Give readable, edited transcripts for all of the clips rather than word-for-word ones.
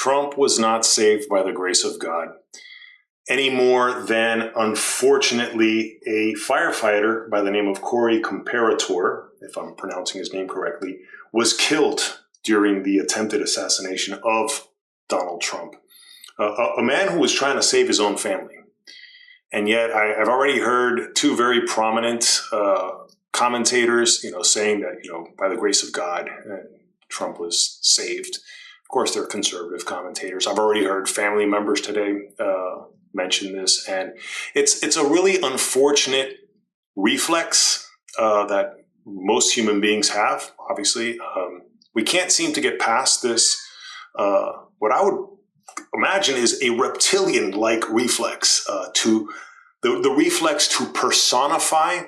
Trump was not saved by the grace of God any more than, unfortunately, a firefighter by the name of Corey Comparator, if I'm pronouncing his name correctly, was killed during the attempted assassination of Donald Trump. A man who was trying to save his own family. And yet I've already heard two very prominent commentators, saying that, by the grace of God, Trump was saved. Of course, they're conservative commentators. I've already heard family members today mention this. And it's a really unfortunate reflex that most human beings have, obviously. We can't seem to get past this, what I would imagine is a reptilian-like reflex, to the reflex to personify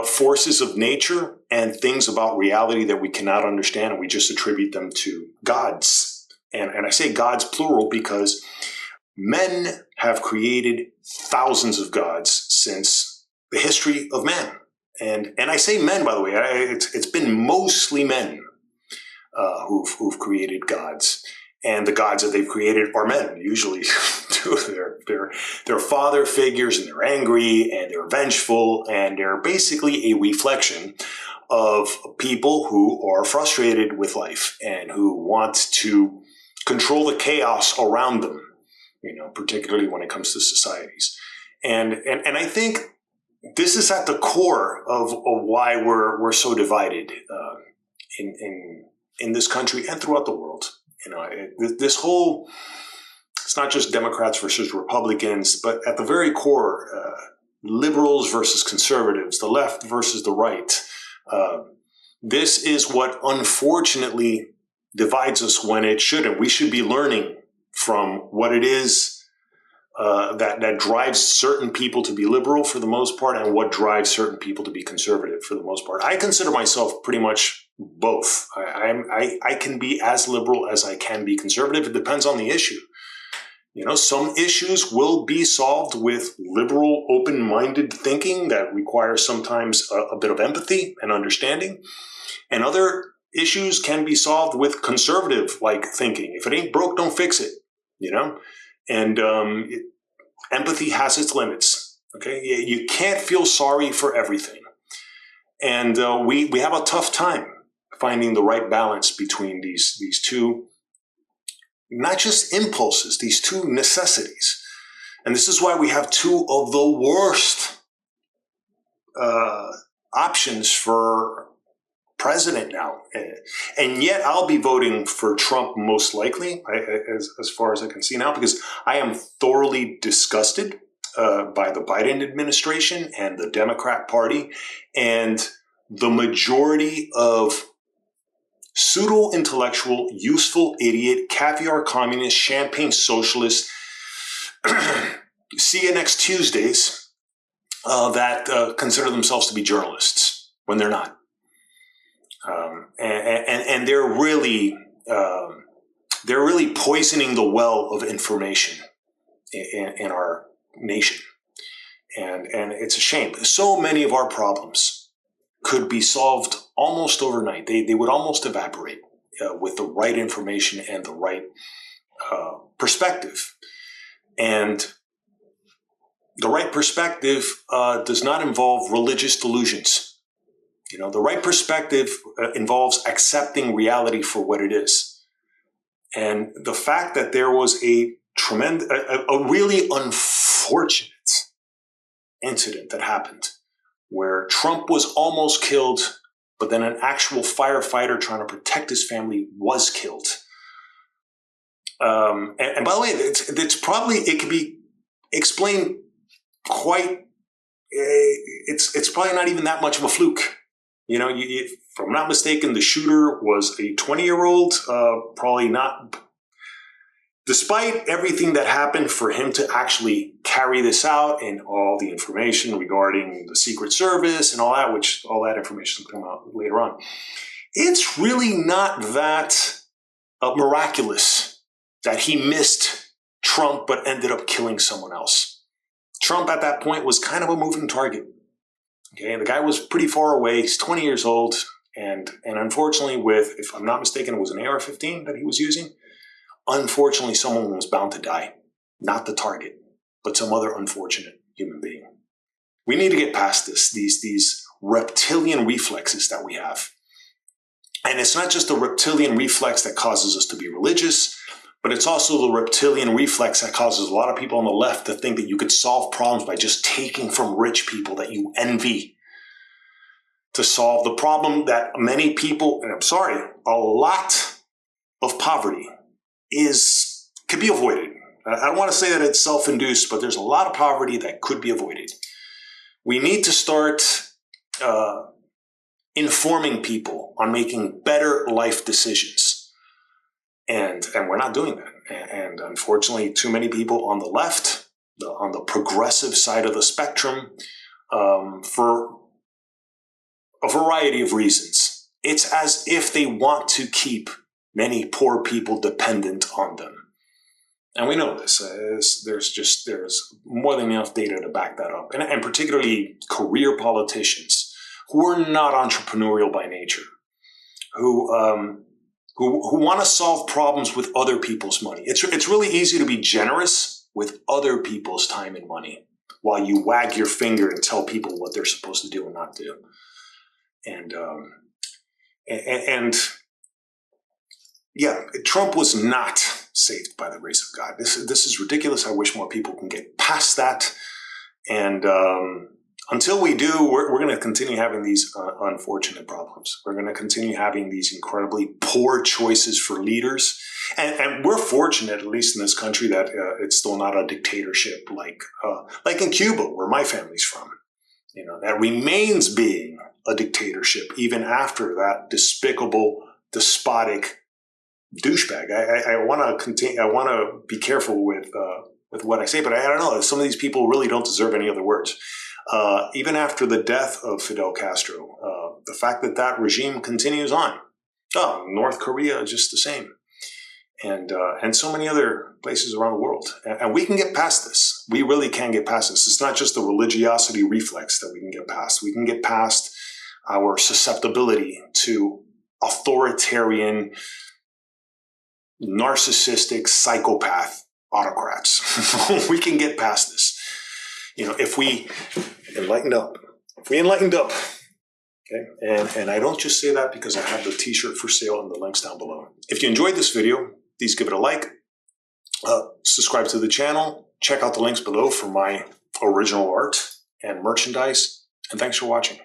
forces of nature and things about reality that we cannot understand, and we just attribute them to gods. And I say gods plural because men have created thousands of gods since the history of man. And I say men, by the way, it's been mostly men who've created gods. And the gods that they've created are men, usually. They're father figures, and they're angry, and they're vengeful, and they're basically a reflection of people who are frustrated with life and who want to control the chaos around them, particularly when it comes to societies. And I think this is at the core of why we're so divided in this country and throughout the world. This whole, it's not just Democrats versus Republicans, but at the very core, liberals versus conservatives, the left versus the right. This is what unfortunately divides us when it shouldn't. We should be learning from what it is that drives certain people to be liberal for the most part, and what drives certain people to be conservative for the most part. I consider myself pretty much both. I can be as liberal as I can be conservative. It depends on the issue. Some issues will be solved with liberal, open-minded thinking that requires sometimes a bit of empathy and understanding. And other issues can be solved with conservative-like thinking. If it ain't broke, don't fix it, And empathy has its limits, okay? You can't feel sorry for everything. And we have a tough time finding the right balance between these two, not just impulses, these two necessities. And this is why we have two of the worst options for president now. And yet I'll be voting for Trump most likely, as far as I can see now, because I am thoroughly disgusted by the Biden administration and the Democrat Party and the majority of pseudo-intellectual, useful idiot, caviar communist, champagne socialist, see you next Tuesdays, that consider themselves to be journalists when they're not. And they're really poisoning the well of information in our nation. And it's a shame. So many of our problems could be solved almost overnight. They would almost evaporate with the right information and the right perspective. And the right perspective does not involve religious delusions. The right perspective involves accepting reality for what it is. And the fact that there was a really unfortunate incident that happened where Trump was almost killed, but then an actual firefighter trying to protect his family was killed. And by the way, it could be explained quite, it's probably not even that much of a fluke. If I'm not mistaken, the shooter was a 20-year-old, probably not. Despite everything that happened, for him to actually carry this out and all the information regarding the Secret Service and all that, which all that information will come out later on, it's really not that miraculous that he missed Trump but ended up killing someone else. Trump at that point was kind of a moving target. Okay, the guy was pretty far away. He's 20 years old. And unfortunately if I'm not mistaken, it was an AR-15 that he was using. unfortunately, someone was bound to die. Not the target, but some other unfortunate human being. We need to get past these reptilian reflexes that we have. And it's not just the reptilian reflex that causes us to be religious, but it's also the reptilian reflex that causes a lot of people on the left to think that you could solve problems by just taking from rich people that you envy to solve the problem that many people, and I'm sorry, a lot of poverty could be avoided. I don't want to say that it's self-induced, but there's a lot of poverty that could be avoided. We need to start informing people on making better life decisions. And we're not doing that. And unfortunately, too many people on the left, on the progressive side of the spectrum, for a variety of reasons, it's as if they want to keep many poor people dependent on them. And we know this. There's more than enough data to back that up. And particularly career politicians who are not entrepreneurial by nature, who want to solve problems with other people's money. It's really easy to be generous with other people's time and money while you wag your finger and tell people what they're supposed to do and not do. And Trump was not saved by the grace of God. This is ridiculous. I wish more people can get past that. And until we do, we're going to continue having these unfortunate problems. We're going to continue having these incredibly poor choices for leaders. And we're fortunate, at least in this country, that it's still not a dictatorship like in Cuba, where my family's from. You know, that remains being a dictatorship even after that despicable, despotic douchebag. I want to continue. I want to be careful with what I say, but I don't know. Some of these people really don't deserve any other words. Even after the death of Fidel Castro, the fact that regime continues on. Oh, North Korea is just the same, and so many other places around the world. And we can get past this. We really can get past this. It's not just the religiosity reflex that we can get past. We can get past our susceptibility to authoritarian, narcissistic, psychopath autocrats. We can get past this. You know, if we enlightened up. Okay, and I don't just say that because I have the t-shirt for sale and the links down below. If you enjoyed this video, please give it a like, subscribe to the channel, check out the links below for my original art and merchandise, and thanks for watching.